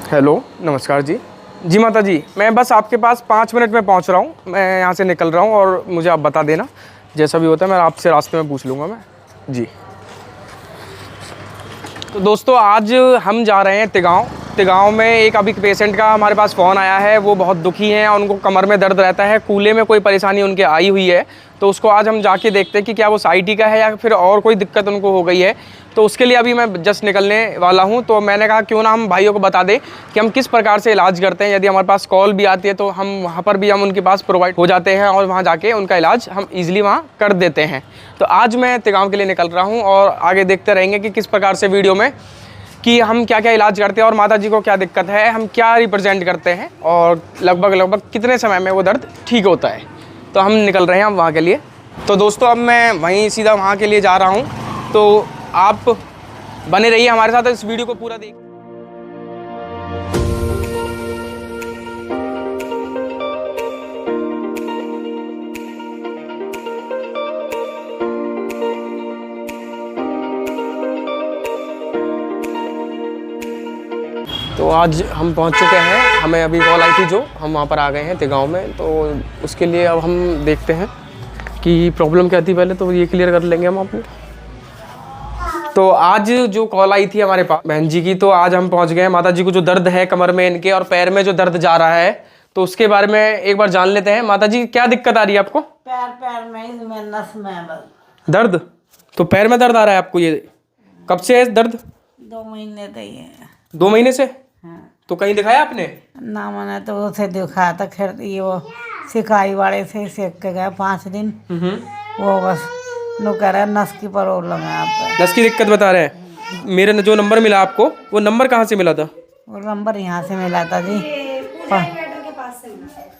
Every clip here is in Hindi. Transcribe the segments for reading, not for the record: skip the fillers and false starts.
हेलो, नमस्कार जी। जी माता जी, मैं बस आपके पास 5 मिनट में पहुंच रहा हूं। मैं यहां से निकल रहा हूं और मुझे आप बता देना, जैसा भी होता है मैं आपसे रास्ते में पूछ लूँगा मैं। जी। तो दोस्तों, आज हम जा रहे हैं तिगाँव। तिगाँव में एक अभी पेशेंट का हमारे पास फ़ोन आया है। वो बहुत दुखी हैं और उनको कमर में दर्द रहता है। कूल्हे में कोई परेशानी उनके आई हुई है, तो उसको आज हम जाके देखते हैं कि क्या वो साइटी का है या फिर और कोई दिक्कत उनको हो गई है। तो उसके लिए अभी मैं जस्ट निकलने वाला हूं। तो मैंने कहा क्यों ना हम भाइयों को बता दें कि हम किस प्रकार से इलाज करते हैं। यदि हमारे पास कॉल भी आती है तो हम वहाँ पर भी हम उनके पास प्रोवाइड हो जाते हैं और वहाँ जाके उनका इलाज हम ईज़िली वहाँ कर देते हैं। तो आज मैं तिगाँव के लिए निकल रहा हूँ और आगे देखते रहेंगे कि किस प्रकार से वीडियो में कि हम क्या क्या इलाज करते हैं और माता जी को क्या दिक्कत है, हम क्या रिप्रेजेंट करते हैं और लगभग कितने समय में वो दर्द ठीक होता है। तो हम निकल रहे हैं हम वहाँ के लिए। तो दोस्तों, अब मैं वहीं सीधा वहाँ के लिए जा रहा हूँ। तो आप बने रहिए हमारे साथ, इस वीडियो को पूरा देख। तो आज हम पहुंच चुके हैं। हमें अभी कॉल आई थी जो हम वहाँ पर आ गए हैं तिगाँव में। तो उसके लिए अब हम देखते हैं कि प्रॉब्लम क्या थी। पहले तो ये क्लियर कर लेंगे हम अपने। तो आज जो कॉल आई थी हमारे पास बहन जी की, तो आज हम पहुँच गए हैं। माता जी को जो दर्द है कमर में इनके और पैर में जो दर्द जा रहा है, तो उसके बारे में एक बार जान लेते हैं। माता जी, क्या दिक्कत आ रही है आपको? पैर में इसमें नस में दर्द। तो पैर में दर्द आ रहा है आपको, ये कब से है दर्द? 2 महीने से ही है। 2 महीने से? हाँ। तो कहीं दिखाया आपने? ना मैंने तो उसे दिखाया था, खैर ये वो सिकाई वाले से सेक के गए 5 दिन। वो बस नो कह रहा है नस की प्रॉब्लम है आप। नस की दिक्कत बता रहे हैं। मेरे जो नंबर मिला आपको, वो नंबर कहाँ से मिला था? वो नंबर यहाँ से मिला था जी,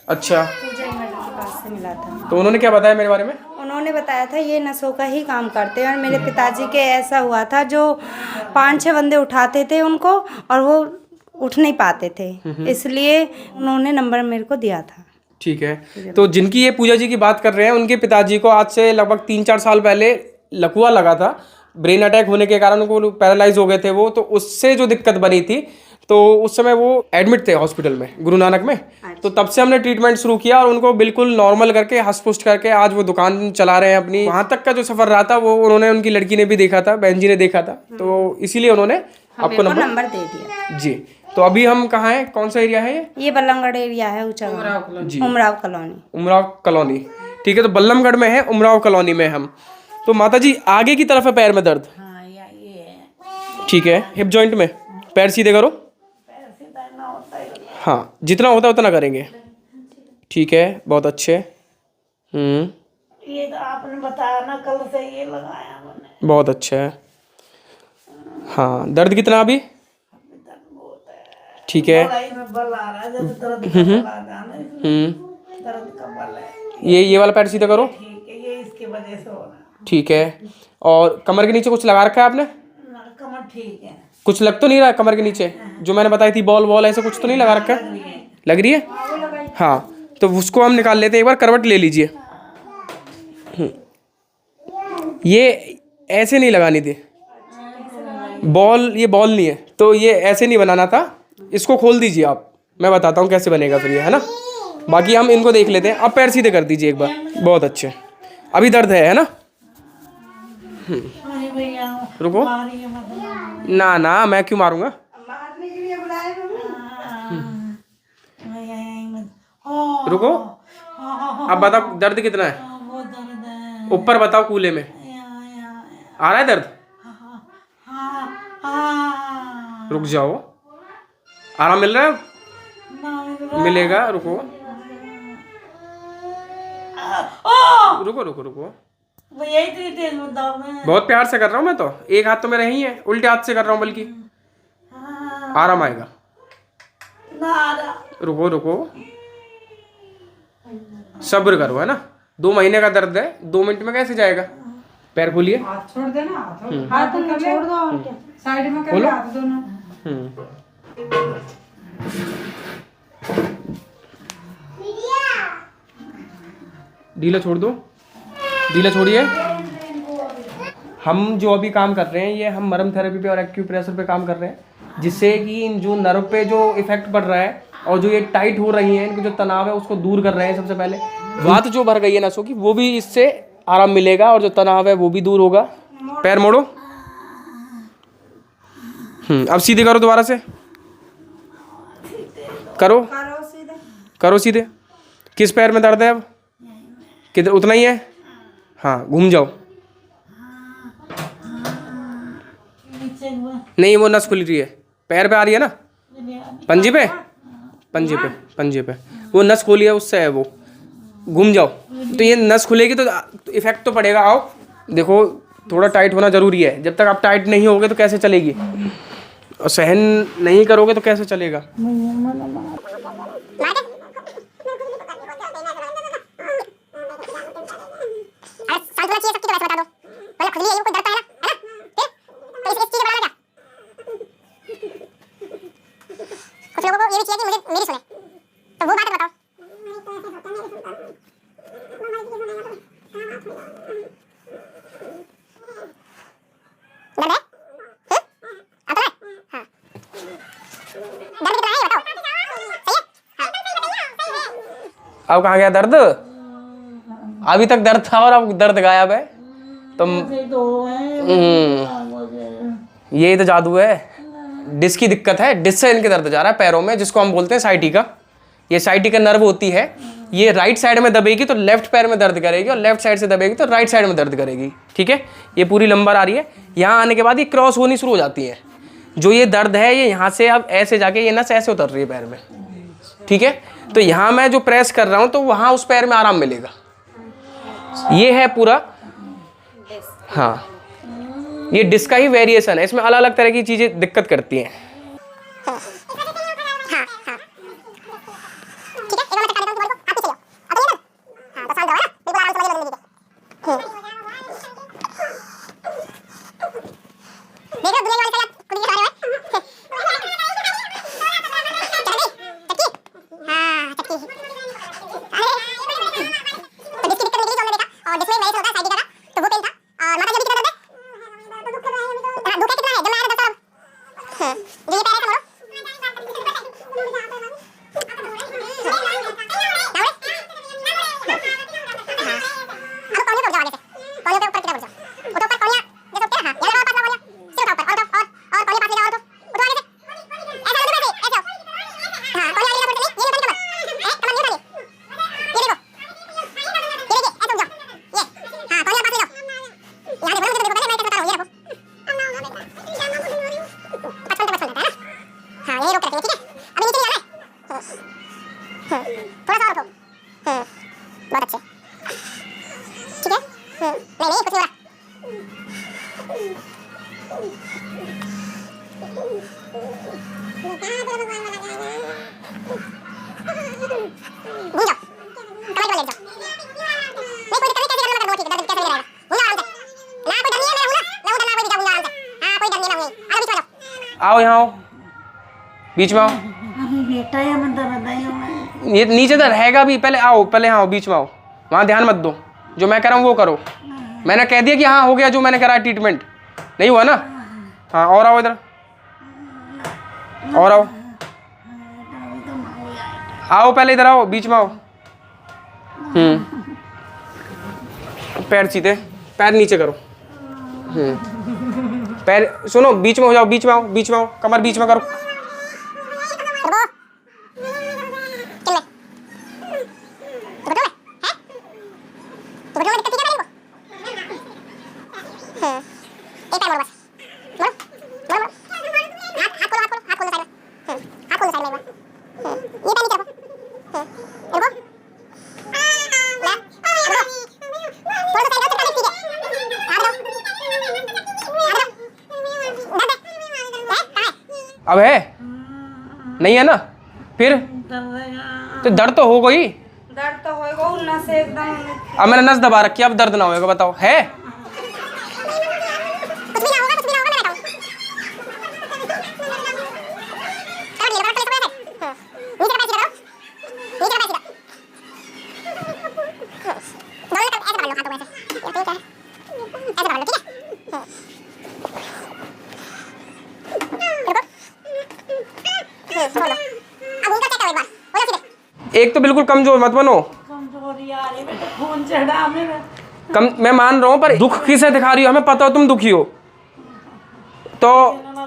अच्छा, पूजा इन्वर्टर के पास से मिला था। तो उन्होंने क्या बताया मेरे बारे में? उन्होंने बताया था ये नसों का ही काम करते हैं और मेरे पिताजी के ऐसा हुआ था जो 5-6 बंदे उठाते थे उनको और वो उठ नहीं पाते थे, इसलिए उन्होंने नंबर मेरे को दिया था। ठीक है। तो जिनकी ये पूजा जी की बात कर रहे हैं, उनके पिताजी को आज से लगभग 3-4 साल पहले लकवा लगा था। ब्रेन अटैक होने के कारण उनको पैरालाइज हो गए थे वो। तो उससे जो दिक्कत बनी थी, तो उस समय वो एडमिट थे हॉस्पिटल में, गुरु नानक में। तो तब से हमने ट्रीटमेंट शुरू किया और उनको बिल्कुल नॉर्मल करके हंस पुष्ट करके आज वो दुकान चला रहे हैं अपनी। वहाँ तक का जो सफ़र रहा था वो उन्होंने, उनकी लड़की ने भी देखा था, बहन जी ने देखा था, तो इसीलिए उन्होंने आपको नंबर दे दिया जी। तो अभी हम कहाँ हैं, कौन सा एरिया है ये? बल्लमगढ़ एरिया है, ऊंचा उमराव कॉलोनी। उमराव कॉलोनी, ठीक है। तो बल्लमगढ़ में है, उमराव कॉलोनी में हम। तो माता जी, आगे की तरफ है पैर में दर्द? हाँ ये है। ठीक है। हिप जॉइंट में पैर सीधे करो। पैर सीधा ना होता है। हाँ, जितना होता है उतना करेंगे। ठीक है, बहुत अच्छे। ये तो आपने बताया ना, कल से ये लगाया मैंने। बहुत अच्छा है। हाँ, दर्द कितना अभी? ठीक है। में बल आ रहा है, जब दर्द का बल आ जाना, दर्द का बल है। ये वाला पैर सीधा करो। ठीक है, ये इसकी वजह से हो रहा है। ठीक है। और कमर के नीचे कुछ लगा रखा है आपने? कमर ठीक है। कुछ लग तो नहीं रहा है कमर के नीचे? जो मैंने बताई थी बॉल वॉल, ऐसा कुछ तो नहीं लगा रखा है? लग रही है? हाँ, तो उसको हम निकाल लेते हैं। एक बार करवट ले लीजिए। ये ऐसे नहीं लगानी थी बॉल, ये बॉल नहीं है, तो ये ऐसे नहीं बनाना था। इसको खोल दीजिए आप, मैं बताता हूँ कैसे बनेगा फिर ये, है ना। बाकी हम इनको देख लेते हैं। अब पैर सीधे कर दीजिए एक बार। बहुत अच्छे। अभी दर्द है ना? रुको ना ना, मैं क्यों मारूंगा? रुको, अब बताओ दर्द कितना है? वो दर्द है ऊपर बताओ, कूल्हे में आ रहा है दर्द? रुक जाओ, आराम मिल रहा है? मिलेगा, रुको रुको रुको रुको। यही तो तेज बताओ। मैं बहुत प्यार से कर रहा हूँ मैं तो। एक हाथ तो मेरा यही है, उल्टे हाथ से कर रहा हूँ, बल्कि आराम आएगा। रुको रुको, सब्र करो, है ना। 2 महीने का दर्द है, 2 मिनट में कैसे जाएगा? पैर खोलिए। हाथ छोड़ देना, हाथ छोड़ दो और क्या, साइड में कर हाथ दोनों। ढीला छोड़ दो, ढीला छोड़िए। हम जो अभी काम कर रहे हैं, ये हम मरम थेरेपी पे और एक्यूप्रेशर पे काम कर रहे हैं। जिससे कि इन जो नर्व पे जो इफेक्ट पड़ रहा है और जो ये टाइट हो रही है, इनका जो तनाव है उसको दूर कर रहे हैं। सबसे पहले वात जो भर गई है नसों की, वो भी इससे आराम मिलेगा और जो तनाव है वो भी दूर होगा। पैर मोड़ो। अब सीधे करो, दोबारा से करो, करो सीधे। किस पैर में दर्द है अब? किधर? उतना ही है। हाँ, घूम जाओ। नहीं, वो नस खुल रही है, पैर पे आ रही है ना, पंजे पे, पंजे पे, पंजे पे वो नस खोली है, उससे है वो। घूम जाओ। तो ये नस खुलेगी तो इफेक्ट तो पड़ेगा। आओ, देखो थोड़ा टाइट होना ज़रूरी है। जब तक आप टाइट नहीं होगे तो कैसे चलेगी, और सहन नहीं करोगे तो कैसे चलेगा। कुछ लोगों को ये भी चाहिए कि मुझे मेरी सुने, तो वो बात बताओ। दर्द है? आता है? हाँ। दर्द कितना है बताओ। सही है? हाँ। अब कहाँ गया दर्द? अभी तक दर्द था और अब दर्द गायब है। तुम यही तो जादू है। डिस्क की दिक्कत है, डिस्क से इनके दर्द जा रहा है पैरों में, जिसको हम बोलते हैं साइटिका। ये साइटिका नर्व होती है, ये राइट साइड में दबेगी तो लेफ्ट पैर में दर्द करेगी, और लेफ्ट साइड से दबेगी तो राइट साइड में दर्द करेगी। ठीक है, ये पूरी लंबर आ रही है। यहाँ आने के बाद ये क्रॉस होनी शुरू हो जाती है। जो ये दर्द है ये यहाँ से अब ऐसे जाके ये नस ऐसे उतर रही है पैर में। ठीक है, तो यहाँ मैं जो प्रेस कर रहा हूँ तो वहाँ उस पैर में आराम मिलेगा। ये है पूरा, हाँ, ये डिस्क का ही वेरिएशन है। इसमें अलग अलग तरह की चीजें दिक्कत करती हैं। आओ यहाँ आओ, बीच में आओ। बेटा ये मैं दर्द है, ये नीचे तो रहेगा भी, पहले आओ, पहले आओ, बीच में आओ। वहाँ ध्यान मत दो, जो मैं कह रहा हूँ वो करो। मैंने कह दिया कि हाँ हो गया जो मैंने करा ट्रीटमेंट, नहीं हुआ ना। हाँ, और आओ इधर, और आओ, आओ पहले इधर आओ, बीच में आओ। पैर सीधे, पैर नीचे करो। पैर सुनो, बीच में हो जाओ, बीच में आओ, बीच में आओ, कमर बीच में करो। अब है नहीं है ना, फिर तो दर्द तो हो गई। दर्द तो होएगा, नस एकदम। अब मैंने नस दबा रखी, अब दर्द ना होएगा, बताओ है? एक तो बिल्कुल कमजोर मत बनो। कमजोरी आ रही है, खून चढ़ा मेरा। मैं मान रहा हूँ, पर दुख किसे दिखा रही हो? हमें पता हो तुम दुखी हो तो।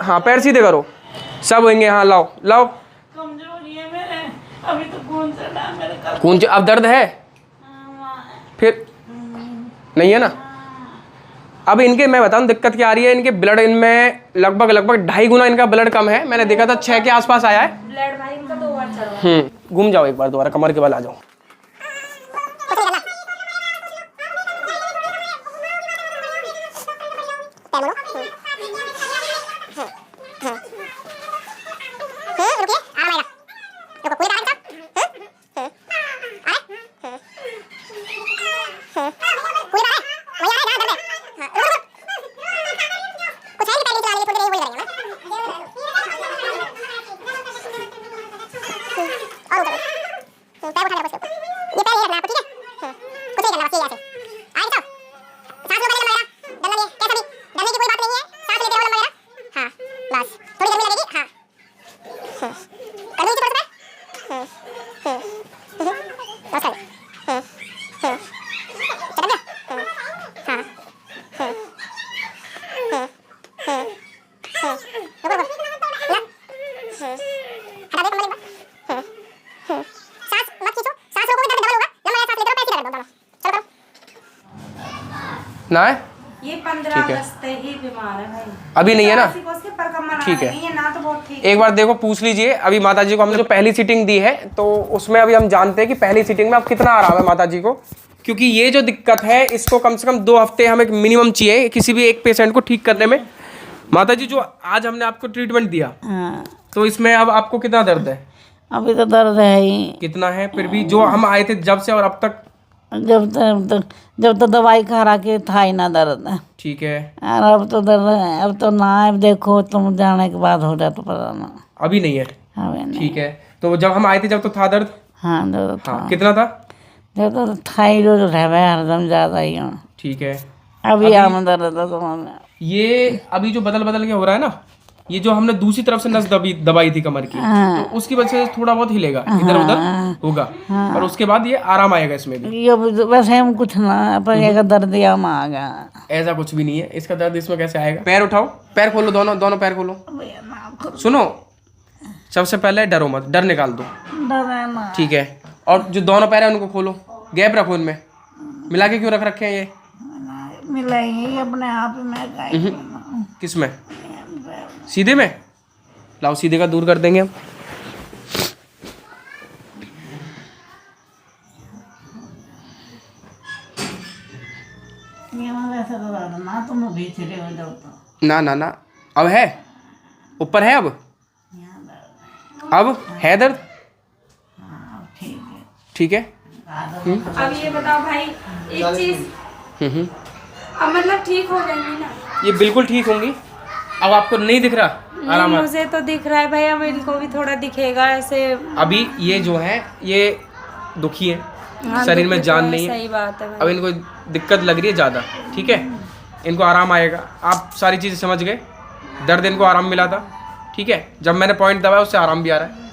हाँ, पैर सीधे करो, सब होंगे। हाँ, लाओ लाओ। कमजोरी है मेरे, अभी तो खून चढ़ा मेरे। खून अब दर्द है फिर नहीं है ना? अब इनके मैं बताऊं दिक्कत क्या आ रही है। इनके ब्लड, इनमें लगभग 2.5 गुना इनका ब्लड कम है। मैंने देखा था 6 के आसपास आया है ब्लड भाई इनका 2 बार चढ़ा। घूम जाओ एक बार दोबारा, कमर के बल आ जाओ। ना है ये 15 अगस्त ही बीमार है भाई, अभी नहीं है ना? ठीक है ना, तो बहुत ठीक। एक बार देखो पूछ लीजिए। अभी माता जी को हमने जो पहली सीटिंग दी है तो उसमें अभी हम जानते हैं कि पहली सीटिंग में अब कितना आराम है माता जी को। क्योंकि ये जो दिक्कत है इसको कम से कम 2 हफ्ते हमें मिनिमम चाहिए किसी भी एक पेशेंट को ठीक करने में। माता जी, जो आज हमने आपको ट्रीटमेंट दिया तो इसमें अब आपको कितना दर्द है? अभी तो दर्द है ही। कितना है फिर भी? जो हम आए थे जब से और अब तक? जब तो दवाई खा के था ही ना दर्द। ठीक है। और अब तो दर्द है, अब तो ना है। देखो तुम जाने के बाद हो जाए तो पता ना। अभी नहीं है? अभी नहीं। ठीक है। तो जब हम आए थे जब तो था दर्द? हाँ, दर्द था। हाँ, कितना था? जब तो थायराइड है हरदम ज़्यादा ही हूँ। ठीक है। अभी आम दर्द है तो ये अभी जो बदल के हो रहा है ना, ये जो हमने दूसरी तरफ से नस दबाई थी कमर की, तो उसकी वजह से थोड़ा बहुत हिलेगा, इधर उधर होगा, और उसके बाद ये आराम आएगा इसमें भी। ये वैसे हम कुछ ना, पर ये दर्द आम आ गया। ऐसा कुछ भी नहीं है, इसका दर्द इसमें कैसे आएगा? पैर उठाओ, पैर खोलो, दोनों पैर खोलो। सुनो, सबसे पहले डरो मत, डर निकाल दो। ठीक है। और जो दोनों पैर है उनको खोलो, गैप रखो इनमें। मिला के क्यों रखे हैं ये? मिलाइए अपने आप में। किस में? सीधे में? लाओ, सीधे का दूर कर देंगे हम। ना तुम बीच रहे हो जाओ तो। ना अब है, ऊपर है अब है दर्द? ठीक है। अब ये बताओ भाई एक चीज, अब मतलब ठीक हो जाएंगी ना? ये बिल्कुल ठीक होंगी। अब आपको नहीं दिख रहा आराम? मुझे तो दिख रहा है भाई, अब इनको भी थोड़ा दिखेगा ऐसे। अभी ये जो है ये दुखी है, हाँ, शरीर में जान तो नहीं है। सही बात है भाई। अब इनको दिक्कत लग रही है ज़्यादा। ठीक है, इनको आराम आएगा। आप सारी चीज़ें समझ गए। दर्द इनको आराम मिला था। ठीक है, जब मैंने पॉइंट दबाया उससे आराम भी आ रहा है।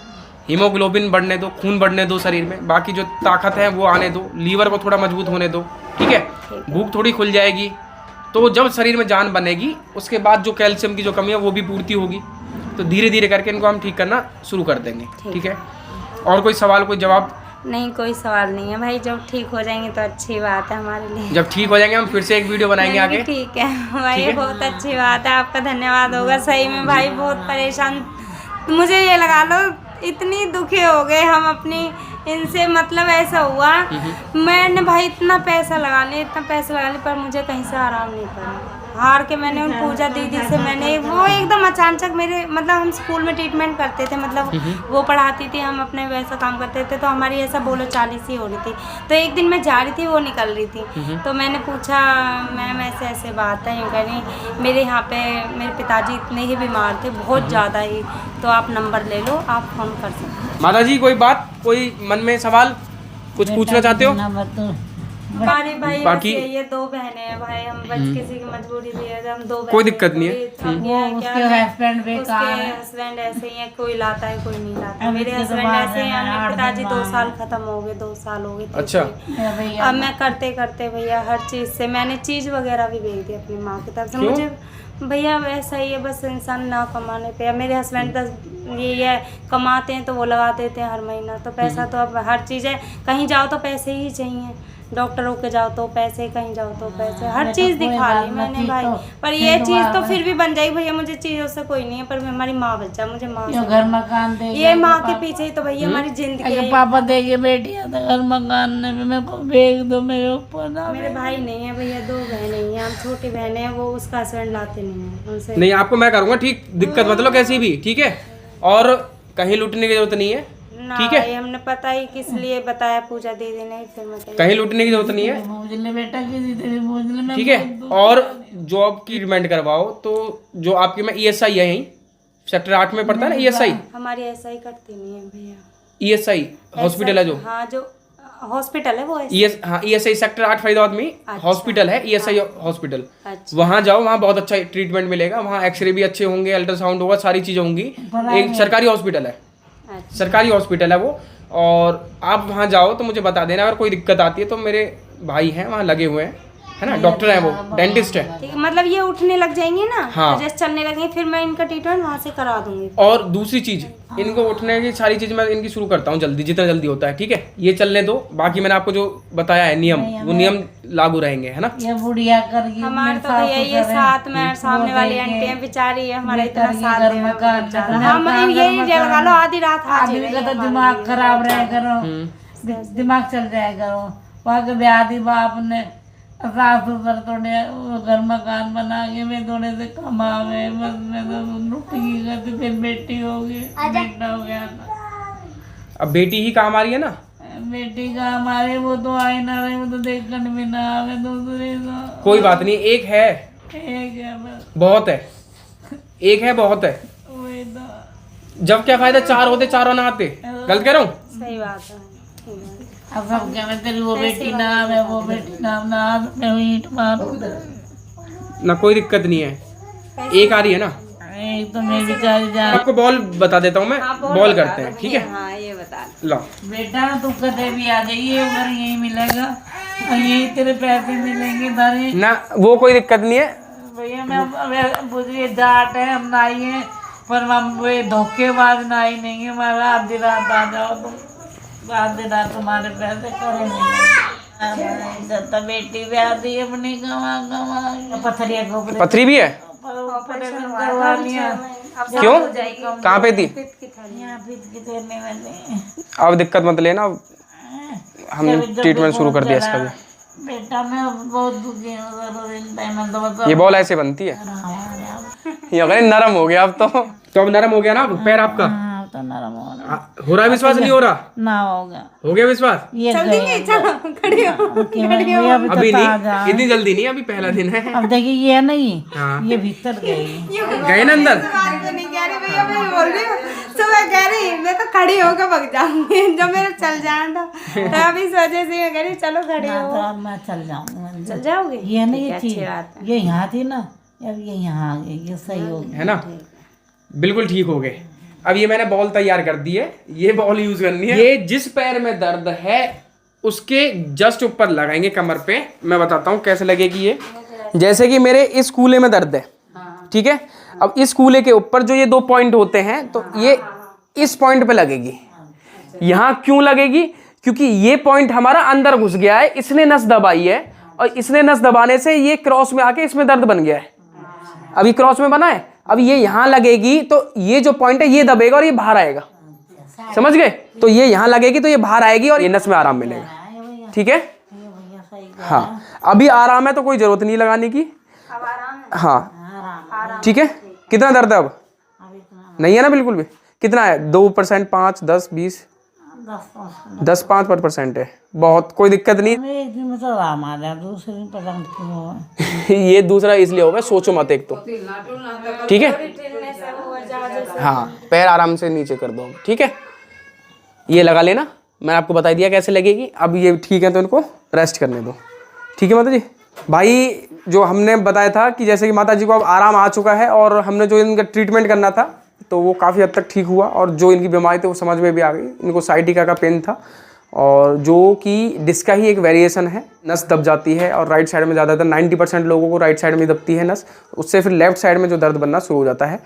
हीमोग्लोबिन बढ़ने दो, खून बढ़ने दो शरीर में, बाकी जो ताकत है वो आने दो, लीवर को थोड़ा मजबूत होने दो। ठीक है, भूख थोड़ी खुल जाएगी। तो जब शरीर में जान बनेगी उसके बाद जो कैल्शियम की जो कमी है वो भी पूर्ति होगी। तो धीरे धीरे करके इनको हम ठीक करना शुरू कर देंगे। ठीक है। और कोई सवाल, कोई जवाब? नहीं, कोई सवाल नहीं है भाई। जब ठीक हो जाएंगे तो अच्छी बात है हमारे लिए। जब ठीक हो जाएंगे हम फिर से एक वीडियो बनाएंगे आगे। ठीक है भाई, बहुत अच्छी बात है। आपका धन्यवाद होगा सही में भाई। बहुत परेशान, मुझे ये लगा लो इतनी दुखी हो गए हम अपनी इनसे। मतलब ऐसा हुआ, मैंने भाई इतना पैसा लगा लिया पर मुझे कहीं से आराम नहीं पड़ा। हार के मैंने उन पूजा दीदी से मैंने वो एकदम अचानक मेरे, मतलब हम स्कूल में ट्रीटमेंट करते थे, मतलब वो पढ़ाती थी, हम अपने वैसा काम करते थे, तो हमारी ऐसा बोलो चाली सी हो रही थी। तो एक दिन मैं जा रही थी, वो निकल रही थी, तो मैंने पूछा मैम ऐसे ऐसे बात है, यूँ कह रही मेरे यहाँ पे मेरे पिताजी इतने ही बीमार थे, बहुत ज़्यादा ही, तो आप नंबर ले लो, आप फ़ोन कर सकते। माता जी कोई बात, कोई मन में सवाल कुछ पूछना चाहते हो? हमारे भाई बाकी- ऐसे ये 2 बहनें हैं भाई, हम बच किसी की मजबूरी भी है, हम 2 कोई दिक्कत नहीं है। उसके हस्बैंड बेकार उसके है। हस्बैंड ऐसे ही है, कोई लाता है कोई नहीं लाता। अब मेरे इसके तो हस्बैंड बाद ऐसे हैं, है, मेरे 8 पिताजी दिन 2 बाद साल खत्म हो गए, 2 साल हो गए थे। अच्छा। भैया अब मैं करते करते भैया हर चीज़ से मैंने चीज़ वगैरह भी भेज दी अपनी माँ की तरफ से। क्यों? मुझे भैया वैसा ही है, बस इंसान ना कमाने पे। अब मेरे हस्बैंड बस ये है, कमाते हैं तो वो लगा देते हैं हर महीना, तो पैसा तो अब हर चीज़ है, कहीं जाओ तो पैसे ही चाहिए, डॉक्टरों के जाओ तो पैसे, कहीं जाओ तो पैसे, हर चीज़ दिखा ली मैंने भाई। पर ये चीज़ तो फिर भी बन जाएगी भैया, मुझे चीज़ों से कोई नहीं है, पर हमारी माँ बच जाए, मुझे माँ से घर मकान दे ये माँ के पीछे ही तो भैया हमारी जिंदगी है। पापा देगी बेटियां तो घर मकान में मेरे को भेज दो मेरे ऊपर ना। मेरे भाई नहीं है भैया, 2 बहनें ही हैं, हम छोटी बहनें हैं, वो उसका हस्बैंड लाते नहीं है उनसे। नहीं आपको मैं करूँगा ठीक, दिक्कत बदलो कैसी भी, ठीक है। और कहीं लूटने की जरूरत नहीं है, ना ठीक है। भाई, हमने पता ही किस लिए बताया पूजा दीदी ने, फिर मैं कहीं लूटने की जरूरत नहीं है, मुझे बेटा की तेरी मुझे में ठीक है। और जॉब की डिमांड करवाओ तो जो आपकी में ESI है, यहीं सेक्टर 8 में पड़ता है ना ESI। हमारी ऐसा ही करती नहीं है भैया। ESI हॉस्पिटल है जो, हाँ जो हॉस्पिटल है वो ऐसा। हाँ ESI सेक्टर 8 फरीदाबाद में हॉस्पिटल है, ESI हॉस्पिटल। अच्छा। वहाँ जाओ, वहाँ बहुत अच्छा ट्रीटमेंट मिलेगा, वहाँ एक्सरे भी अच्छे होंगे, अल्ट्रासाउंड होगा, सारी चीज़ें होंगी। एक सरकारी हॉस्पिटल है, अच्छा। सरकारी हॉस्पिटल है वो। और आप वहाँ जाओ तो मुझे बता देना, अगर कोई दिक्कत आती है तो मेरे भाई हैं वहाँ लगे हुए हैं, है ना, डॉक्टर है वो, डेंटिस्ट है। ठीक है, मतलब ये उठने लग जाएंगे ना, हाँ। तो जैसे चलने लगेंगे फिर मैं इनका ट्रीटमेंट वहाँ से करा दूंगी। और दूसरी चीज, इनको उठने की सारी चीज मैं इनकी शुरू करता हूँ जल्दी, जितना जल्दी होता है, ठीक है। ये चलने दो, बाकी मैंने आपको जो बताया है नियम, वो नियम लागू रहेंगे, है ना। ये बुढ़िया कर हमारे तो भैया ये साथ में सामने वाली आंटी है बेचारी है, हमारा इतना साथ दे हम यही लगा लो, आधी रात हाजिर आदमी का तो दिमाग खराब रहे करो, दिमाग चल जाए करो। वहाँ के ब्यादी बाप ने सास ससुर थोड़े घर मकान बना के मैं थोड़े से कमावे, बस मैं तो रोटी की करती, फिर बेटी होगी, बेटा हो गया था। अब बेटी ही काम आ रही है ना, बेटी का हमारे वो तो आए ना रहे, वो तो देखने में ना आवे, दूसरे तो कोई बात नहीं, एक है एक है बस, बहुत है, एक है बहुत है। वही तो। जब क्या फायदा, 4 होते 4 ना आते, गलत कह रहा हूँ। सही बात है। अब सब क्या मैं तेरी वो बेटी नाम है, वो बेटी नाम ना, मैं ईंट मारूं ना कोई दिक्कत नहीं है, एक आ रही है ना। एक तो मेरी बेचारी जान। आपको बॉल बता देता हूँ मैं, बॉल करते हैं, ठीक है। हाँ ये बता लो बेटा तू कदे भी आ जाइए, उधर यही मिलेगा और यही तेरे पैसे मिलेंगे धरे ना, वो कोई दिक्कत नहीं है। भैया। मैं बुझिए जाट है, हम नाई है, पर हम वो धोखेबाज नाई नहीं है। हमारा आधी रात आ जाओ तुम, आधी रात तुम्हारे पैसे करेंगे। जब तक बेटी भी आती है अपनी कमा पथरिया को पथरी भी है, ऑपरेशन करवा लिया। क्यों, कहाँ पे थी? यहाँ फिट की देने वाले अब दिक्कत मत लेना, हमने ट्रीटमेंट शुरू कर दिया इसका भी। बेटा मैं बहुत दुखी हूँ। ये बॉल ऐसे बनती है, ये अगर नरम हो गया अब तो अब नरम हो गया ना पैर आपका। हाँ तो नरम हो रहा है विश्वास, नहीं हो रहा? ना होगा, हो गया विश्वास? ये खड़ी हो। अभी नहीं, इतनी जल्दी नहीं, अभी पहला दिन है। अब देखिए ये नहीं, हाँ। ये भीतर गई गए ना अंदर। नहीं कह रही भैया, मैं बोल रही हूँ तो मैं कह रही मैं तो खड़ी होकर भग जाऊंगी जब मेरा चल जाना था, तो अब इस वजह से मैं कह रही चलो खड़ी हो। तो अब मैं चल जाऊंगी। चल जाओगे? ये नहीं, ये अच्छी चीज बात है। ये यहाँ थी ना, अब ये यहाँ आ गई, ये सही हो गई। है ना, बिल्कुल ठीक हो गए। अब ये मैंने बॉल तैयार कर दी है, ये बॉल यूज करनी है। ये जिस पैर में दर्द है उसके जस्ट ऊपर लगाएंगे कमर पे। मैं बताता हूँ कैसे लगेगी ये। जैसे कि मेरे इस कूल्हे में दर्द है, ठीक है। अब इस कूल्हे के ऊपर जो ये 2 पॉइंट होते हैं, तो ये इस पॉइंट पे लगेगी। यहाँ क्यों लगेगी? क्योंकि ये पॉइंट हमारा अंदर घुस गया है, इसने नस दबाई है, और इसने नस दबाने से ये क्रॉस में आके इसमें दर्द बन गया है। अभी क्रॉस में बना है, अब ये यहाँ लगेगी तो ये जो पॉइंट है ये दबेगा और ये बाहर आएगा, समझ गए? तो ये यहाँ लगेगी तो ये बाहर आएगी और ये नस में आराम मिलेगा, ठीक है। हाँ, अभी आराम है तो कोई जरूरत नहीं लगाने की। हाँ ठीक है। कितना दर्द है अब? नहीं है ना बिल्कुल भी? कितना है? 2%, 5, 10, 20, 10-5% है, बहुत कोई दिक्कत नहीं। एक दिन में तो आराम आ जाए, दूसरे दिन पता नहीं क्यों। ये दूसरा इसलिए होगा, सोचो मत एक तो, ठीक है। हाँ, पैर आराम से नीचे कर दो, ठीक है। ये लगा लेना, मैंने आपको बता दिया कैसे लगेगी। अब ये ठीक है तो इनको रेस्ट करने दो। ठीक है माता जी। भाई जो हमने बताया था कि जैसे कि माता जी को अब आराम आ चुका है और हमने जो इनका ट्रीटमेंट करना था तो वो काफ़ी हद तक ठीक हुआ और जो इनकी बीमारी थी वो समझ में भी आ गई। इनको साइटिका का पेन था और जो कि डिस्क का ही एक वेरिएशन है, नस दब जाती है और राइट साइड में ज़्यादातर 90% लोगों को राइट साइड में दबती है नस, उससे फिर लेफ्ट साइड में जो दर्द बनना शुरू हो जाता है।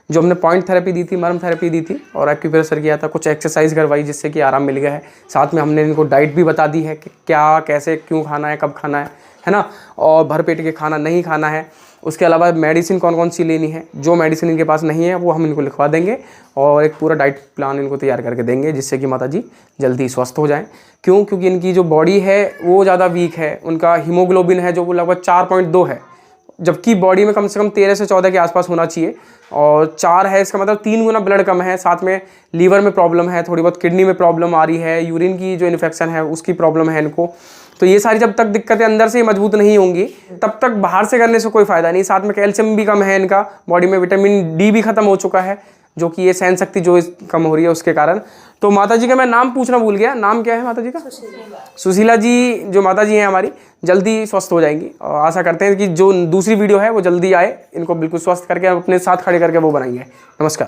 जो हमने पॉइंट थेरेपी दी थी, मर्म थेरेपी दी थी और एक्यूप्रेशर किया था, कुछ एक्सरसाइज करवाई जिससे कि आराम मिल गया है। साथ में हमने इनको डाइट भी बता दी है कि क्या कैसे क्यों खाना है, कब खाना है ना, और भर पेट के खाना नहीं खाना है। उसके अलावा मेडिसिन कौन कौन सी लेनी है, जो मेडिसिन इनके पास नहीं है वो हम इनको लिखवा देंगे और एक पूरा डाइट प्लान इनको तैयार करके देंगे जिससे कि माता जी जल्दी स्वस्थ हो जाएं। क्यों? क्योंकि इनकी जो बॉडी है वो ज़्यादा वीक है। उनका हीमोग्लोबिन है जो वो लगभग 4.2 है, जबकि बॉडी में कम से कम 13 से 14 के आसपास होना चाहिए और 4 है, इसका मतलब 3 गुना ब्लड कम है। साथ में लीवर में प्रॉब्लम है, थोड़ी बहुत किडनी में प्रॉब्लम आ रही है, यूरिन की जो इन्फेक्शन है उसकी प्रॉब्लम है इनको। तो ये सारी जब तक दिक्कतें अंदर से मजबूत नहीं होंगी तब तक बाहर से करने से कोई फ़ायदा नहीं। साथ में कैल्शियम भी कम है इनका, बॉडी में विटामिन डी भी ख़त्म हो चुका है जो कि ये सहन शक्ति जो कम हो रही है उसके कारण। तो माता जी का मैं नाम पूछना भूल गया, नाम क्या है माता जी का? सुशीला जी जो माता जी हैं हमारी जल्दी स्वस्थ हो जाएंगी और आशा करते हैं कि जो दूसरी वीडियो है वो जल्दी आए, इनको बिल्कुल स्वस्थ करके अपने साथ खड़े करके वो बनाएंगे। नमस्कार।